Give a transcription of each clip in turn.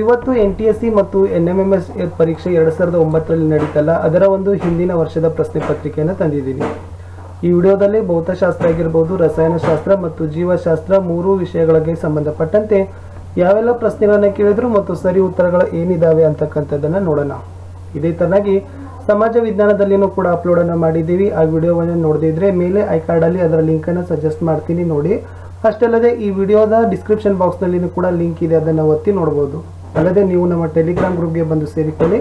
ಇವತ್ತು NTSC ಮತ್ತು NMMS ಪರೀಕ್ಷೆ 2009ರಲ್ಲಿ ನಡೀತಲ್ಲ, ಅದರ ಒಂದು ಹಿಂದಿನ ವರ್ಷದ ಪ್ರಶ್ನೆ ಪತ್ರಿಕೆಯನ್ನು ತಂದಿದ್ದೀನಿ. ಈ ವಿಡಿಯೋದಲ್ಲಿ ಭೌತಶಾಸ್ತ್ರ ಆಗಿರ್ಬೋದು, ರಸಾಯನಶಾಸ್ತ್ರ ಮತ್ತು ಜೀವಶಾಸ್ತ್ರ ಮೂರು ವಿಷಯಗಳಿಗೆ ಸಂಬಂಧಪಟ್ಟಂತೆ ಯಾವೆಲ್ಲ ಪ್ರಶ್ನೆಗಳನ್ನು ಕೇಳಿದ್ರು ಮತ್ತು ಸರಿ ಉತ್ತರಗಳು ಏನಿದಾವೆ ಅಂತಕ್ಕಂಥದ್ದನ್ನು ನೋಡೋಣ. ಇದೇ ತರನಾಗಿ ಸಮಾಜ ವಿಜ್ಞಾನದಲ್ಲಿನೂ ಕೂಡ ಅಪ್ಲೋಡನ್ನು ಮಾಡಿದ್ದೀವಿ. ಆ ವಿಡಿಯೋವನ್ನು ನೋಡದಿದ್ರೆ ಮೇಲೆ ಐ ಕಾರ್ಡಲ್ಲಿ ಅದರ ಲಿಂಕನ್ನು ಸಜೆಸ್ಟ್ ಮಾಡ್ತೀನಿ, ನೋಡಿ. ಅಷ್ಟಲ್ಲದೆ ಈ ವಿಡಿಯೋದ ಡಿಸ್ಕ್ರಿಪ್ಷನ್ ಬಾಕ್ಸ್ನಲ್ಲಿನೂ ಕೂಡ ಲಿಂಕ್ ಇದೆ, ಅದನ್ನು ಒತ್ತಿ ನೋಡ್ಬೋದು. ಅಲ್ಲದೆ ನೀವು ನಮ್ಮ ಟೆಲಿಗ್ರಾಮ್ ಗ್ರೂಪ್ಗೆ ಬಂದು ಸೇರಿಕೊಳ್ಳಿ,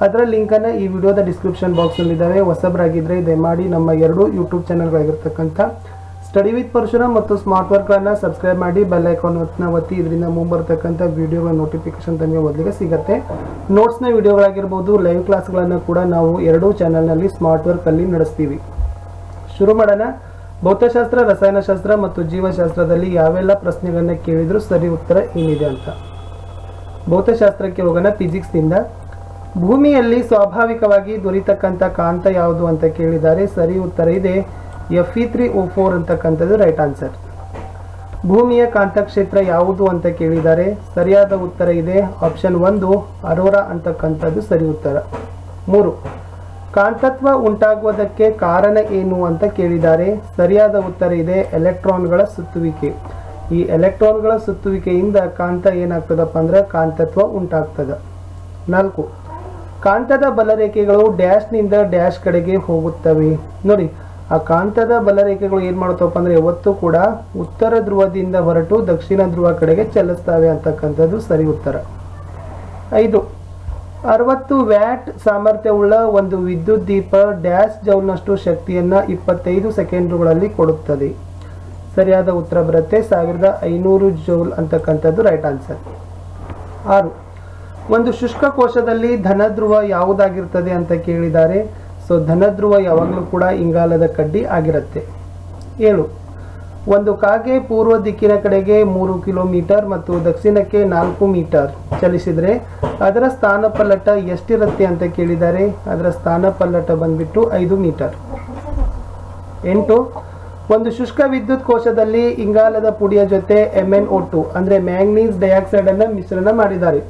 ಅದರ ಲಿಂಕನ್ನು ಈ ವಿಡಿಯೋದ ಡಿಸ್ಕ್ರಿಪ್ಷನ್ ಬಾಕ್ಸ್ನಲ್ಲಿದ್ದಾವೆ. ಹೊಸಬರಾಗಿದ್ದರೆ ದಯಮಾಡಿ ನಮ್ಮ ಎರಡು ಯೂಟ್ಯೂಬ್ ಚಾನಲ್ಗಳಾಗಿರ್ತಕ್ಕಂಥ ಸ್ಟಡಿ ವಿತ್ ಪರಶುರಾಮ್ ಮತ್ತು ಸ್ಮಾರ್ಟ್ ವರ್ಕ್ಗಳನ್ನು ಸಬ್ಸ್ಕ್ರೈಬ್ ಮಾಡಿ, ಬೆಲ್ ಐಕಾನ್ನ ಒತ್ತಿ. ಇದರಿಂದ ಮುಂಬರ್ತಕ್ಕಂಥ ವಿಡಿಯೋಗಳ ನೋಟಿಫಿಕೇಶನ್ ತಮಗೆ ಮೊದಲಿಗೆ ಸಿಗುತ್ತೆ. ನೋಟ್ಸ್ನ ವಿಡಿಯೋಗಳಾಗಿರ್ಬೋದು, ಲೈವ್ ಕ್ಲಾಸ್ಗಳನ್ನು ಕೂಡ ನಾವು ಎರಡೂ ಚಾನಲ್ನಲ್ಲಿ ಸ್ಮಾರ್ಟ್ ವರ್ಕಲ್ಲಿ ನಡೆಸ್ತೀವಿ. ಶುರು ಮಾಡೋಣ. ಭೌತಶಾಸ್ತ್ರ, ರಸಾಯನಶಾಸ್ತ್ರ ಮತ್ತು ಜೀವಶಾಸ್ತ್ರದಲ್ಲಿ ಯಾವೆಲ್ಲ ಪ್ರಶ್ನೆಗಳನ್ನು ಕೇಳಿದ್ರು ಸರಿ ಉತ್ತರ ಏನಿದೆ ಅಂತ. ಭೌತಶಾಸ್ತ್ರಕ್ಕೆ ಹೋಗೋಣ. ಫಿಸಿಕ್ಸ್ನಿಂದ ಭೂಮಿಯಲ್ಲಿ ಸ್ವಾಭಾವಿಕವಾಗಿ ದೊರೀತಕ್ಕಂಥ ಕಾಂತ ಯಾವುದು ಅಂತ ಕೇಳಿದ್ದಾರೆ. ಸರಿ ಉತ್ತರ ಇದೆ Fe3O4 ಅಂತಕ್ಕಂಥದ್ದು ರೈಟ್ ಆನ್ಸರ್. ಭೂಮಿಯ ಕಾಂತಕ್ಷೇತ್ರ ಯಾವುದು ಅಂತ ಕೇಳಿದ್ದಾರೆ. ಸರಿಯಾದ ಉತ್ತರ ಇದೆ ಆಪ್ಷನ್ 1 ಅರೋರಾ ಅಂತಕ್ಕಂಥದ್ದು ಸರಿ ಉತ್ತರ. 3 ಕಾಂತತ್ವ ಉಂಟಾಗುವುದಕ್ಕೆ ಕಾರಣ ಏನು ಅಂತ ಕೇಳಿದ್ದಾರೆ. ಸರಿಯಾದ ಉತ್ತರ ಇದೆ ಎಲೆಕ್ಟ್ರಾನ್ಗಳ ಸುತ್ತುವಿಕೆ. ಈ ಎಲೆಕ್ಟ್ರಾನ್ಗಳ ಸುತ್ತುವಿಕೆಯಿಂದ ಕಾಂತ ಏನಾಗ್ತದಪ್ಪ ಅಂದ್ರೆ ಕಾಂತತ್ವ ಉಂಟಾಗ್ತದೆ. 4 ಕಾಂತದ ಬಲರೇಖೆಗಳು ಡ್ಯಾಶ್ನಿಂದ ಡ್ಯಾಶ್ ಕಡೆಗೆ ಹೋಗುತ್ತವೆ. ನೋಡಿ, ಆ ಕಾಂತದ ಬಲರೇಖೆಗಳು ಏನು ಮಾಡ್ತವಪ್ಪ ಅಂದ್ರೆ ಯಾವತ್ತೂ ಕೂಡ ಉತ್ತರ ಧ್ರುವದಿಂದ ಹೊರಟು ದಕ್ಷಿಣ ಧ್ರುವ ಕಡೆಗೆ ಚಲಿಸ್ತವೆ ಅಂತಕ್ಕಂಥದ್ದು ಸರಿ ಉತ್ತರ. 5 60 ವ್ಯಾಟ್ ಸಾಮರ್ಥ್ಯವುಳ್ಳ ಒಂದು ವಿದ್ಯುತ್ ದೀಪ ಡ್ಯಾಶ್ ಜೌಲ್ನಷ್ಟು ಶಕ್ತಿಯನ್ನು 25 ಸೆಕೆಂಡುಗಳಲ್ಲಿ ಕೊಡುತ್ತದೆ. ಸರಿಯಾದ ಉತ್ತರ ಬರುತ್ತೆ 1500 ಜೌಲ್ ಅಂತಕ್ಕಂಥದ್ದು ರೈಟ್ ಆನ್ಸರ್. 6 ಒಂದು ಶುಷ್ಕ ಕೋಶದಲ್ಲಿ ಧನಧ್ರುವ ಯಾವುದಾಗಿರ್ತದೆ ಅಂತ ಕೇಳಿದ್ದಾರೆ. ಸೊ ಧನಧ್ರುವ ಯಾವಾಗಲೂ ಕೂಡ ಇಂಗಾಲದ ಕಡ್ಡಿ ಆಗಿರುತ್ತೆ. 7 ಒಂದು ಕಾಗೆ ಪೂರ್ವ ದಿಕ್ಕಿನ ಕಡೆಗೆ 3 ಕಿಲೋಮೀಟರ್ ಮತ್ತು ದಕ್ಷಿಣಕ್ಕೆ 4 ಮೀಟರ್ ಚಲಿಸಿದರೆ ಅದರ ಸ್ಥಾನಪಲ್ಲಟ ಎಷ್ಟಿರುತ್ತೆ ಅಂತ ಕೇಳಿದ್ದಾರೆ. ಅದರ ಸ್ಥಾನಪಲ್ಲಟ ಬಂದ್ಬಿಟ್ಟು 5 ಮೀಟರ್. 8 ಒಂದು ಶುಷ್ಕ ವಿದ್ಯುತ್ ಕೋಶದಲ್ಲಿ ಇಂಗಾಲದ ಪುಡಿಯ ಜೊತೆ MnO2 ಅಂದರೆ ಮ್ಯಾಂಗನೀಸ್ ಡೈಆಕ್ಸೈಡ್ ಅನ್ನು ಮಿಶ್ರಣ ಮಾಡಿದ್ದಾರೆ.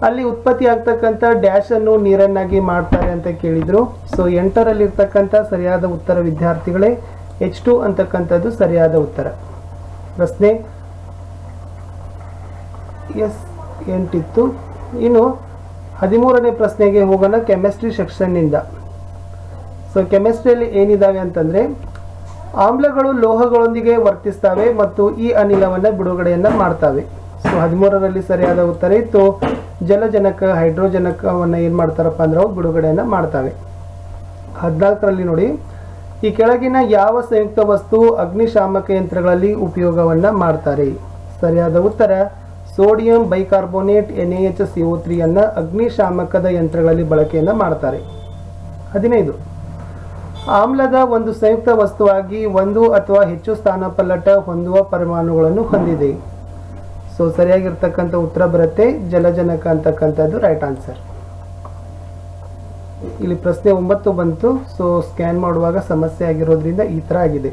ಅಲ್ಲಿ ಉತ್ಪತ್ತಿ ಆಗ್ತಕ್ಕಂಥ ಡ್ಯಾಶ್ ಅನ್ನು ನೀರನ್ನಾಗಿ ಮಾಡ್ತಾರೆ ಅಂತ ಕೇಳಿದ್ರು. ಸೊ 8ರಲ್ಲಿರ್ತಕ್ಕಂಥ ಸರಿಯಾದ ಉತ್ತರ ವಿದ್ಯಾರ್ಥಿಗಳೇ H2 ಅಂತಕ್ಕಂಥದ್ದು ಸರಿಯಾದ ಉತ್ತರ. ಪ್ರಶ್ನೆ 8 ಇತ್ತು. ಇನ್ನು 13ನೇ ಪ್ರಶ್ನೆಗೆ ಹೋಗೋಣ. ಕೆಮಿಸ್ಟ್ರಿ ಸೆಕ್ಷನ್ನಿಂದ. ಸೊ ಕೆಮಿಸ್ಟ್ರಿಯಲ್ಲಿ ಏನಿದಾವೆ ಅಂತಂದರೆ ಆಮ್ಲಗಳು ಲೋಹಗಳೊಂದಿಗೆ ವರ್ತಿಸ್ತವೆ ಮತ್ತು ಈ ಅನಿಲವನ್ನು ಬಿಡುಗಡೆಯನ್ನು ಮಾಡ್ತವೆ. ಸೊ 13ರಲ್ಲಿ ಸರಿಯಾದ ಉತ್ತರ ಇತ್ತು ಜಲಜನಕ, ಹೈಡ್ರೋಜನಕವನ್ನು ಏನು ಮಾಡ್ತಾರಪ್ಪ ಅಂದ್ರೆ ಅವು ಬಿಡುಗಡೆಯನ್ನು ಮಾಡ್ತವೆ. 14ರಲ್ಲಿ ನೋಡಿ, ಈ ಕೆಳಗಿನ ಯಾವ ಸಂಯುಕ್ತ ವಸ್ತು ಅಗ್ನಿಶಾಮಕ ಯಂತ್ರಗಳಲ್ಲಿ ಉಪಯೋಗವನ್ನು ಮಾಡ್ತಾರೆ. ಸರಿಯಾದ ಉತ್ತರ ಸೋಡಿಯಂ ಬೈಕಾರ್ಬೋನೇಟ್ NaHCO3 ಅನ್ನು ಅಗ್ನಿಶಾಮಕದ ಯಂತ್ರಗಳಲ್ಲಿ ಬಳಕೆಯನ್ನು ಮಾಡ್ತಾರೆ. 15 ಆಮ್ಲದ ಒಂದು ಸಂಯುಕ್ತ ವಸ್ತುವಾಗಿ ಒಂದು ಅಥವಾ ಹೆಚ್ಚು ಸ್ಥಾನಪಲ್ಲಟ ಹೊಂದುವ ಪರಮಾಣುಗಳನ್ನು ಹೊಂದಿದೆ. ಸೊ ಸರಿಯಾಗಿರ್ತಕ್ಕಂಥ ಉತ್ತರ ಬರುತ್ತೆ ಜಲಜನಕ ಅಂತಕ್ಕಂಥದ್ದು ರೈಟ್ ಆನ್ಸರ್. ಇಲ್ಲಿ ಪ್ರಶ್ನೆ 9 ಬಂತು. ಸೊ ಸ್ಕ್ಯಾನ್ ಮಾಡುವಾಗ ಸಮಸ್ಯೆ ಆಗಿರೋದ್ರಿಂದ ಈ ಥರ ಆಗಿದೆ.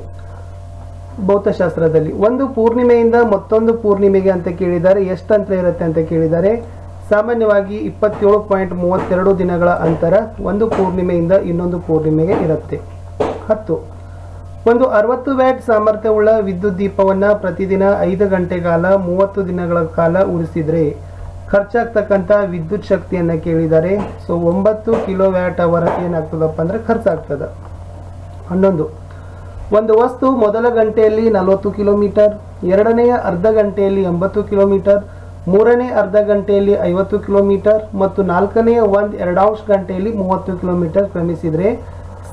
ಭೌತಶಾಸ್ತ್ರದಲ್ಲಿ ಒಂದು ಪೂರ್ಣಿಮೆಯಿಂದ ಮತ್ತೊಂದು ಪೂರ್ಣಿಮೆಗೆ ಅಂತ ಕೇಳಿದ್ದಾರೆ. ಎಷ್ಟು ಅಂತರ ಇರುತ್ತೆ ಅಂತ ಕೇಳಿದ್ದಾರೆ. ಸಾಮಾನ್ಯವಾಗಿ 27.32 ದಿನಗಳ ಅಂತರ ಒಂದು ಪೂರ್ಣಿಮೆಯಿಂದ ಇನ್ನೊಂದು ಪೂರ್ಣಿಮೆಗೆ ಇರುತ್ತೆ. 10 ಒಂದು 60 ವ್ಯಾಟ್ ಸಾಮರ್ಥ್ಯವುಳ್ಳ ವಿದ್ಯುತ್ ದೀಪವನ್ನು ಪ್ರತಿದಿನ 5 ಗಂಟೆ ಕಾಲ 30 ದಿನಗಳ ಕಾಲ ಉರಿಸಿದರೆ ಖರ್ಚಾಗ್ತಕ್ಕಂಥ ವಿದ್ಯುತ್ ಶಕ್ತಿಯನ್ನು ಕೇಳಿದ್ದಾರೆ. ಸೊ 9 ಕಿಲೋ ವ್ಯಾಟ್ ಅವರ್ ಏನಾಗ್ತದಪ್ಪ ಅಂದ್ರೆ ಖರ್ಚಾಗ್ತದೆ. 11 ಒಂದು ವಸ್ತು ಮೊದಲ ಗಂಟೆಯಲ್ಲಿ 40 ಕಿಲೋಮೀಟರ್, ಎರಡನೆಯ ಅರ್ಧ ಗಂಟೆಯಲ್ಲಿ 80 ಕಿಲೋಮೀಟರ್, ಮೂರನೇ ಅರ್ಧ ಗಂಟೆಯಲ್ಲಿ 50 ಕಿಲೋಮೀಟರ್ ಮತ್ತು ನಾಲ್ಕನೆಯ 1/2 ಗಂಟೆಯಲ್ಲಿ 30 ಕಿಲೋಮೀಟರ್ ಕ್ರಮಿಸಿದರೆ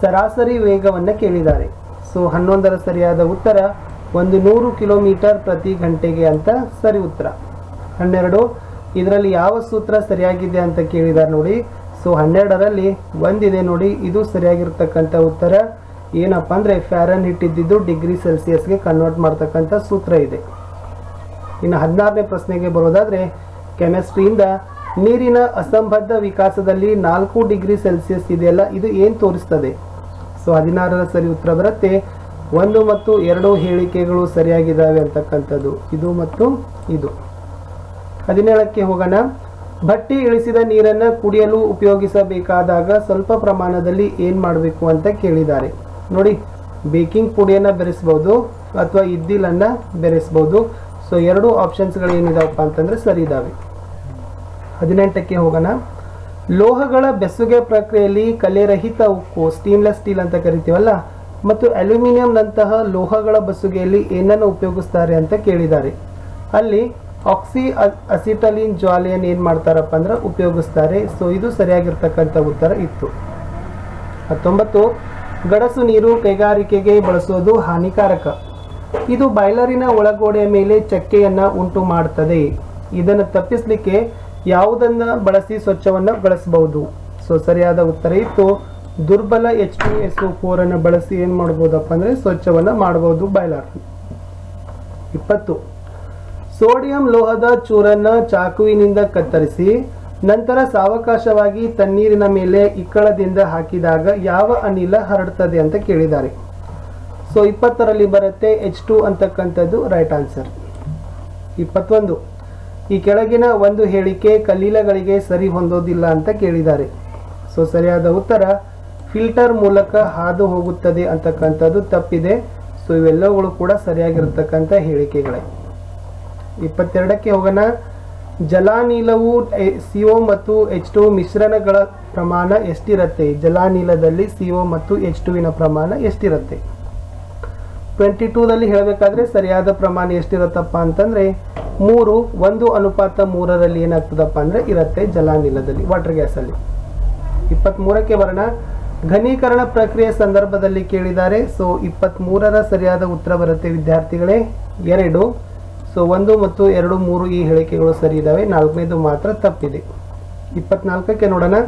ಸರಾಸರಿ ವೇಗವನ್ನು ಕೇಳಿದ್ದಾರೆ. ಸೊ 11ರ ಸರಿಯಾದ ಉತ್ತರ 100 ಕಿಲೋಮೀಟರ್ ಪ್ರತಿ ಗಂಟೆಗೆ ಅಂತ ಸರಿ ಉತ್ತರ. 12 ಇದರಲ್ಲಿ ಯಾವ ಸೂತ್ರ ಸರಿಯಾಗಿದೆ ಅಂತ ಕೇಳಿದ್ದಾರೆ ನೋಡಿ. ಸೊ 12ರಲ್ಲಿ ಒಂದಿದೆ ನೋಡಿ, ಇದು ಸರಿಯಾಗಿರ್ತಕ್ಕಂಥ ಉತ್ತರ. ಏನಪ್ಪ ಅಂದರೆ ಫ್ಯಾರನ್ಹೀಟ್ ಇದ್ದಿದ್ದು ಡಿಗ್ರಿ ಸೆಲ್ಸಿಯಸ್ಗೆ ಕನ್ವರ್ಟ್ ಮಾಡ್ತಕ್ಕಂಥ ಸೂತ್ರ ಇದೆ. ಇನ್ನು 16ನೇ ಪ್ರಶ್ನೆಗೆ ಬರೋದಾದರೆ ಕೆಮಿಸ್ಟ್ರಿಯಿಂದ ನೀರಿನ ಅಸಂಬದ್ಧ ವಿಕಾಸದಲ್ಲಿ 4 ಡಿಗ್ರಿ ಸೆಲ್ಸಿಯಸ್ ಇದೆಯಲ್ಲ, ಇದು ಏನು ತೋರಿಸ್ತದೆ. ಸೊ 16ರ ಸರಿ ಉತ್ತರ ಬರುತ್ತೆ 1 ಮತ್ತು 2 ಹೇಳಿಕೆಗಳು ಸರಿಯಾಗಿದ್ದಾವೆ ಅಂತಕ್ಕಂಥದ್ದು, ಇದು ಮತ್ತು ಇದು. 17ಕ್ಕೆ ಹೋಗೋಣ. ಭಟ್ಟಿ ಇಳಿಸಿದ ನೀರನ್ನು ಕುಡಿಯಲು ಉಪಯೋಗಿಸಬೇಕಾದಾಗ ಸ್ವಲ್ಪ ಪ್ರಮಾಣದಲ್ಲಿ ಏನು ಮಾಡಬೇಕು ಅಂತ ಕೇಳಿದ್ದಾರೆ. ನೋಡಿ, ಬೇಕಿಂಗ್ ಪುಡಿಯನ್ನು ಬೆರೆಸ್ಬೋದು ಅಥವಾ ಇದ್ದಿಲನ್ನು ಬೆರೆಸ್ಬೋದು. ಸೊ ಎರಡು ಆಪ್ಷನ್ಸ್ಗಳು ಏನಿದಾವಪ್ಪ ಅಂತಂದರೆ ಸರಿ ಇದ್ದಾವೆ. 18ಕ್ಕೆ ಹೋಗೋಣ. ಲೋಹಗಳ ಬೆಸುಗೆ ಪ್ರಕ್ರಿಯೆಯಲ್ಲಿ ಕಲೆರಹಿತ ಉಕ್ಕು, ಸ್ಟೇನ್ಲೆಸ್ ಸ್ಟೀಲ್ ಅಂತ ಕರಿತೀವಲ್ಲ, ಮತ್ತು ಅಲ್ಯೂಮಿನಿಯಂನಂತಹ ಲೋಹಗಳ ಬೆಸುಗೆಯಲ್ಲಿ ಏನನ್ನು ಉಪಯೋಗಿಸ್ತಾರೆ ಅಂತ ಕೇಳಿದ್ದಾರೆ. ಅಲ್ಲಿ ಆಕ್ಸಿ ಅಸಿಟಲಿನ್ ಜ್ವಾಲೆಯನ್ನು ಏನು ಮಾಡ್ತಾರಪ್ಪ ಅಂದ್ರೆ ಉಪಯೋಗಿಸ್ತಾರೆ. ಸೊ ಇದು ಸರಿಯಾಗಿರ್ತಕ್ಕಂಥ ಉತ್ತರ ಇತ್ತು. 19, ಗಡಸು ನೀರು ಕೈಗಾರಿಕೆಗೆ ಬಳಸೋದು ಹಾನಿಕಾರಕ. ಇದು ಬಾಯ್ಲರಿನ ಒಳಗೋಡೆಯ ಮೇಲೆ ಚಕ್ಕೆಯನ್ನು ಉಂಟು ಮಾಡ್ತದೆ. ಇದನ್ನು ತಪ್ಪಿಸಲಿಕ್ಕೆ ಯಾವುದನ್ನು ಬಳಸಿ ಸ್ವಚ್ಛವನ್ನು ಬಳಸಬಹುದು. ಸೊ ಸರಿಯಾದ ಉತ್ತರ ಇತ್ತು ದುರ್ಬಲ H2SO4 ಅನ್ನು ಬಳಸಿ ಏನು ಮಾಡ್ಬೋದಪ್ಪ ಅಂದರೆ ಸ್ವಚ್ಛವನ್ನು ಮಾಡಬಹುದು ಬಾಯ್ಲರ್. 20, ಸೋಡಿಯಂ ಲೋಹದ ಚೂರನ್ನು ಚಾಕುವಿನಿಂದ ಕತ್ತರಿಸಿ ನಂತರ ಸಾವಕಾಶವಾಗಿ ತಣ್ಣೀರಿನ ಮೇಲೆ ಇಕ್ಕಳದಿಂದ ಹಾಕಿದಾಗ ಯಾವ ಅನಿಲ ಹರಡ್ತದೆ ಅಂತ ಕೇಳಿದ್ದಾರೆ. ಸೊ 20ರಲ್ಲಿ ಬರುತ್ತೆ H2 ಅಂತಕ್ಕಂಥದ್ದು ರೈಟ್ ಆನ್ಸರ್. 21, ಈ ಕೆಳಗಿನ ಒಂದು ಹೇಳಿಕೆ ಕಲೀಲಗಳಿಗೆ ಸರಿ ಹೊಂದೋದಿಲ್ಲ ಅಂತ ಕೇಳಿದ್ದಾರೆ. ಸೊ ಸರಿಯಾದ ಉತ್ತರ ಫಿಲ್ಟರ್ ಮೂಲಕ ಹಾದು ಹೋಗುತ್ತದೆ ಅಂತಕ್ಕಂಥದ್ದು ತಪ್ಪಿದೆ. ಸೊ ಇವೆಲ್ಲವುಗಳು ಕೂಡ ಸರಿಯಾಗಿರ್ತಕ್ಕಂಥ ಹೇಳಿಕೆಗಳೇ. 22ಕ್ಕೆ ಹೋಗೋಣ. ಜಲಾನಿಲವು CO ಮತ್ತು H2 ಮಿಶ್ರಣಗಳ ಪ್ರಮಾಣ ಎಷ್ಟಿರುತ್ತೆ? ಜಲಾನಿಲದಲ್ಲಿ CO ಮತ್ತು H2ವಿನ ಪ್ರಮಾಣ ಎಷ್ಟಿರುತ್ತೆ? 22ದಲ್ಲಿ ಹೇಳಬೇಕಾದ್ರೆ ಸರಿಯಾದ ಪ್ರಮಾಣ ಎಷ್ಟಿರುತ್ತಪ್ಪ ಅಂತಂದರೆ 3 1:3 ಏನಾಗ್ತದಪ್ಪ ಅಂದರೆ ಇರುತ್ತೆ ಜಲಾನಿಲದಲ್ಲಿ, ವಾಟರ್ ಗ್ಯಾಸಲ್ಲಿ. 23ಕ್ಕೆ ಬರೋಣ. ಘನೀಕರಣ ಪ್ರಕ್ರಿಯೆ ಸಂದರ್ಭದಲ್ಲಿ ಕೇಳಿದ್ದಾರೆ. ಸೊ 23ರ ಸರಿಯಾದ ಉತ್ತರ ಬರುತ್ತೆ ವಿದ್ಯಾರ್ಥಿಗಳೇ 2. ಸೊ 1 ಮತ್ತು 2, 3 ಈ ಹೇಳಿಕೆಗಳು ಸರಿ ಇದ್ದಾವೆ. 4ನೇದು ಮಾತ್ರ ತಪ್ಪಿದೆ. 24ಕ್ಕೆ ನೋಡೋಣ.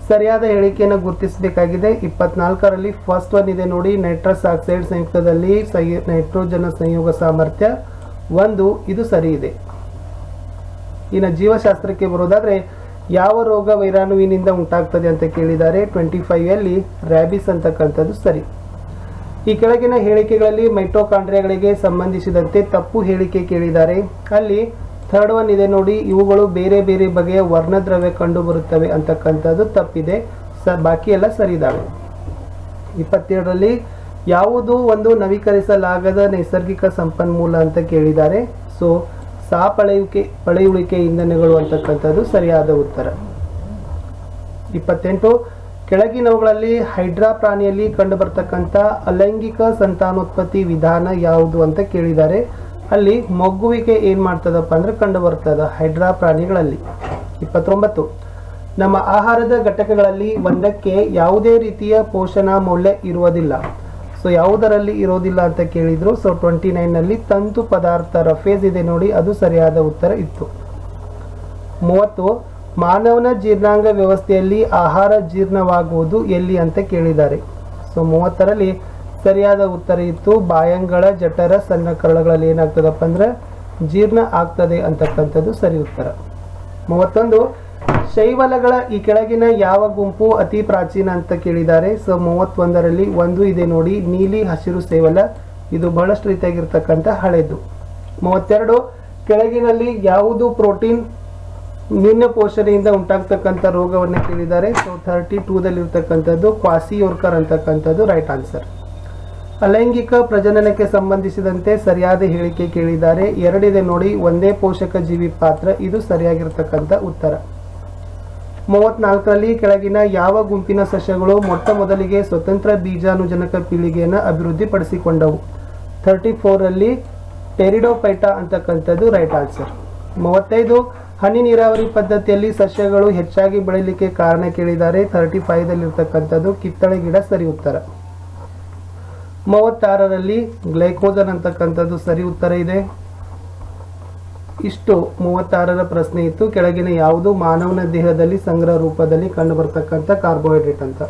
ಸರಿಯಾದ ಹೇಳಿಕೆಯನ್ನು ಗುರುತಿಸಬೇಕಾಗಿದೆ. 24ರಲ್ಲಿ ಫಸ್ಟ್ ಒನ್ ಇದೆ ನೋಡಿ, ನೈಟ್ರಸ್ ಆಕ್ಸೈಡ್ ಸಂಯುಕ್ತದಲ್ಲಿ ನೈಟ್ರೋಜನ್ ಸಂಯೋಗ ಸಾಮರ್ಥ್ಯ 1, ಇದು ಸರಿ ಇದೆ. ಇನ್ನು ಜೀವಶಾಸ್ತ್ರಕ್ಕೆ ಬರೋದಾದ್ರೆ ಯಾವ ರೋಗ ವೈರಾಣುವಿನಿಂದ ಉಂಟಾಗ್ತದೆ ಅಂತ ಕೇಳಿದ್ದಾರೆ. 25ಯಲ್ಲಿ ರ್ಯಾಬಿಸ್ ಅಂತಕ್ಕಂಥದ್ದು ಸರಿ. ಈ ಕೆಳಗಿನ ಹೇಳಿಕೆಗಳಲ್ಲಿ ಮೈಟೋಕಾಂಡ್ರಿಯಾಗಳಿಗೆ ಸಂಬಂಧಿಸಿದಂತೆ ತಪ್ಪು ಹೇಳಿಕೆ ಕೇಳಿದ್ದಾರೆ. ಅಲ್ಲಿ ಥರ್ಡ್ ಒನ್ ಇದೆ ನೋಡಿ, ಇವುಗಳು ಬೇರೆ ಬೇರೆ ಬಗೆಯ ವರ್ಣದ್ರವ್ಯ ಕಂಡು ಬರುತ್ತವೆ ಅಂತಕ್ಕಂಥದ್ದು ತಪ್ಪಿದೆ. ಬಾಕಿ ಎಲ್ಲ ಸರಿ ಇದ್ದಾವೆ. 27ರಲ್ಲಿ ಯಾವುದು ಒಂದು ನವೀಕರಿಸಲಾಗದ ನೈಸರ್ಗಿಕ ಸಂಪನ್ಮೂಲ ಅಂತ ಕೇಳಿದ್ದಾರೆ. ಸೊ ಪಳೆಯುಳಿಕೆ ಇಂಧನಗಳು ಅಂತಕ್ಕಂಥದ್ದು ಸರಿಯಾದ ಉತ್ತರ. 28, ಕೆಳಗಿನವುಗಳಲ್ಲಿ ಹೈಡ್ರಾ ಪ್ರಾಣಿಯಲ್ಲಿ ಕಂಡುಬರ್ತಕ್ಕಂಥ ಅಲೈಂಗಿಕ ಸಂತಾನೋತ್ಪತ್ತಿ ವಿಧಾನ ಯಾವುದು ಅಂತ ಕೇಳಿದ್ದಾರೆ. ಅಲ್ಲಿ ಮೊಗ್ಗುವಿಕೆ ಏನು ಮಾಡ್ತದಪ್ಪ ಅಂದ್ರೆ ಕಂಡು ಬರ್ತದ ಹೈಡ್ರಾ ಪ್ರಾಣಿಗಳಲ್ಲಿ. 29, ನಮ್ಮ ಆಹಾರದ ಘಟಕಗಳಲ್ಲಿ ಒಂದಕ್ಕೆ ಯಾವುದೇ ರೀತಿಯ ಪೋಷಣ ಮೌಲ್ಯ ಇರುವುದಿಲ್ಲ. ಸೊ ಯಾವುದರಲ್ಲಿ ಇರೋದಿಲ್ಲ ಅಂತ ಕೇಳಿದ್ರು. ಸೊ 29ನಲ್ಲಿ ತಂತು ಪದಾರ್ಥ ರಫೇಜ್ ಇದೆ ನೋಡಿ, ಅದು ಸರಿಯಾದ ಉತ್ತರ ಇತ್ತು. 30, ಮಾನವನ ಜೀರ್ಣಾಂಗ ವ್ಯವಸ್ಥೆಯಲ್ಲಿ ಆಹಾರ ಜೀರ್ಣವಾಗುವುದು ಎಲ್ಲಿ ಅಂತ ಕೇಳಿದ್ದಾರೆ. ಸೊ 30ರಲ್ಲಿ ಸರಿಯಾದ ಉತ್ತರ ಇತ್ತು ಬಾಯಂಗಳ ಜಠರ ಸಣ್ಣ ಕರಳುಗಳಲ್ಲಿ ಏನಾಗ್ತದಪ್ಪ ಅಂದ್ರೆ ಜೀರ್ಣ ಆಗ್ತದೆ ಅಂತಕ್ಕಂಥದ್ದು ಸರಿ ಉತ್ತರ. 31, ಶೈವಲಗಳ ಈ ಕೆಳಗಿನ ಯಾವ ಗುಂಪು ಅತಿ ಪ್ರಾಚೀನ ಅಂತ ಕೇಳಿದ್ದಾರೆ. ಸೊ 31ರಲ್ಲಿ 1 ಇದೆ ನೋಡಿ, ನೀಲಿ ಹಸಿರು ಶೈವಲ, ಇದು ಬಹಳಷ್ಟು ರೀತಿಯಾಗಿರ್ತಕ್ಕಂಥ ಹಳೆದು. 32, ಕೆಳಗಿನಲ್ಲಿ ಯಾವುದು ಪ್ರೋಟೀನ್ ನ್ಯೂನ ಪೋಷಣೆಯಿಂದ ಉಂಟಾಗ್ತಕ್ಕಂಥ ರೋಗವನ್ನು ಕೇಳಿದ್ದಾರೆ. ಸೊ 32ದಲ್ಲಿ ಇರ್ತಕ್ಕಂಥದ್ದು ಕ್ವಾಸಿಯೋರ್ಕರ್ ಅಂತಕ್ಕಂಥದ್ದು ರೈಟ್ ಆನ್ಸರ್. ಅಲೈಂಗಿಕ ಪ್ರಜನನಕ್ಕೆ ಸಂಬಂಧಿಸಿದಂತೆ ಸರಿಯಾದ ಹೇಳಿಕೆ ಕೇಳಿದ್ದಾರೆ. 2 ಇದೆ ನೋಡಿ, ಒಂದೇ ಪೋಷಕ ಜೀವಿ ಪಾತ್ರ, ಇದು ಸರಿಯಾಗಿರ್ತಕ್ಕಂಥ ಉತ್ತರ. 34ರಲ್ಲಿ ಕೆಳಗಿನ ಯಾವ ಗುಂಪಿನ ಸಸ್ಯಗಳು ಮೊಟ್ಟ ಮೊದಲಿಗೆ ಸ್ವತಂತ್ರ ಬೀಜಾಣುಜನಕ ಪೀಳಿಗೆಯನ್ನು ಅಭಿವೃದ್ಧಿಪಡಿಸಿಕೊಂಡವು? 34ರಲ್ಲಿ ಟೆರಿಡೋಫೈಟಾ ಅಂತಕ್ಕಂಥದ್ದು ರೈಟ್ ಆನ್ಸರ್. 35, ಹನಿ ನೀರಾವರಿ ಪದ್ಧತಿಯಲ್ಲಿ ಸಸ್ಯಗಳು ಹೆಚ್ಚಾಗಿ ಬೆಳೀಲಿಕ್ಕೆ ಕಾರಣ ಕೇಳಿದ್ದಾರೆ. 35ದಲ್ಲಿರ್ತಕ್ಕಂಥದ್ದು ಕಿತ್ತಳೆ ಗಿಡ ಸರಿ ಉತ್ತರ. 36ರಲ್ಲಿ ಗ್ಲೈಕೋಜನ್ ಅಂತಕ್ಕಂಥದ್ದು ಸರಿ ಉತ್ತರ ಇದೆ. ಇಷ್ಟು 36ರ ಪ್ರಶ್ನೆ ಇತ್ತು. ಕೆಳಗಿನ ಯಾವುದು ಮಾನವನ ದೇಹದಲ್ಲಿ ಸಂಗ್ರಹ ರೂಪದಲ್ಲಿ ಕಂಡು ಬರ್ತಕ್ಕಂಥ ಕಾರ್ಬೋಹೈಡ್ರೇಟ್ ಅಂತ.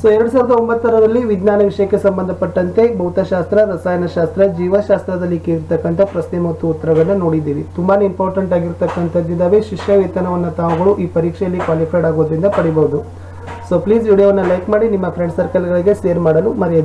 ಸೊ 2009ರಲ್ಲಿ ವಿಜ್ಞಾನ ವಿಷಯಕ್ಕೆ ಸಂಬಂಧಪಟ್ಟಂತೆ ಭೌತಶಾಸ್ತ್ರ, ರಸಾಯನಶಾಸ್ತ್ರ, ಜೀವಶಾಸ್ತ್ರದಲ್ಲಿ ಕೇಳಿರ್ತಕ್ಕಂಥ ಪ್ರಶ್ನೆ ಮತ್ತು ಉತ್ತರಗಳನ್ನ ನೋಡಿದ್ದೀವಿ. ತುಂಬಾ ಇಂಪಾರ್ಟೆಂಟ್ ಆಗಿರ್ತಕ್ಕಂಥದ್ದಿದ್ದಾವೆ. ಶಿಷ್ಯ ವೇತನವನ್ನು ತಾವುಗಳು ಈ ಪರೀಕ್ಷೆಯಲ್ಲಿ ಕ್ವಾಲಿಫೈಡ್ ಆಗೋದ್ರಿಂದ ಪಡಿಬಹುದು. ಸೊ ಪ್ಲೀಸ್ ವಿಡಿಯೋವನ್ನು ಲೈಕ್ ಮಾಡಿ, ನಿಮ್ಮ ಫ್ರೆಂಡ್ ಸರ್ಕಲ್ಗಳಿಗೆ ಶೇರ್ ಮಾಡಲು ಮರೆಯದಿರಿ.